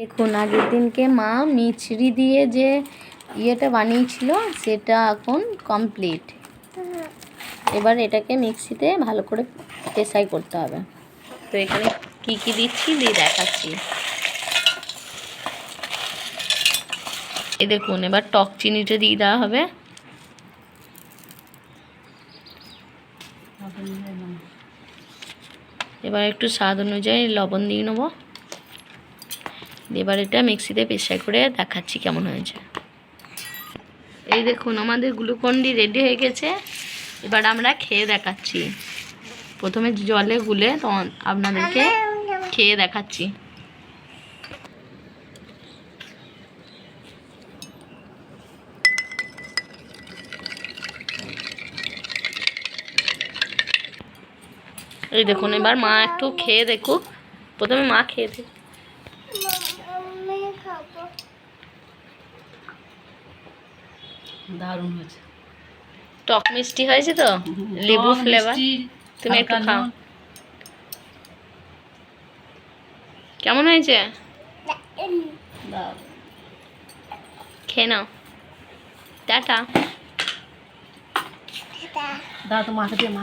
দেখুন আগের দিনকে মা মিছরি দিয়ে যে ইয়েটা বানিয়েছিল সেটা এখন কমপ্লিট। এবার এটাকে মিক্সিতে ভালো করে পেশাই করতে হবে। তো এখানে কি কি দিচ্ছি দিয়ে দেখাচ্ছি। এই দেখুন এবার টক চিনিটা দিয়ে দেওয়া হবে। এবার একটু স্বাদ অনুযায়ী লবণ দিয়ে নেবো। এবার এটা মিক্সিতে পেশাই করে দেখাচ্ছি কেমন হয়েছে। এই দেখুন আমাদের গ্লুকন-ডি রেডি হয়ে গেছে। এবার আমরা খেয়ে দেখাচ্ছি। প্রথমে জলে গুলে তখন আপনাদেরকে খেয়ে দেখাচ্ছি। এই দেখুন এবার মা একটু খেয়ে দেখুক। প্রথমে মা খেয়ে দেখ। দারুণ হয়েছে, টক মিষ্টি হয়েছে তো, লেবু ফ্লেভার। তুমি একটু খাও, কেমন হয়েছে খেয়ে নাও। টাটা। দাও তো মাকে দিয়ে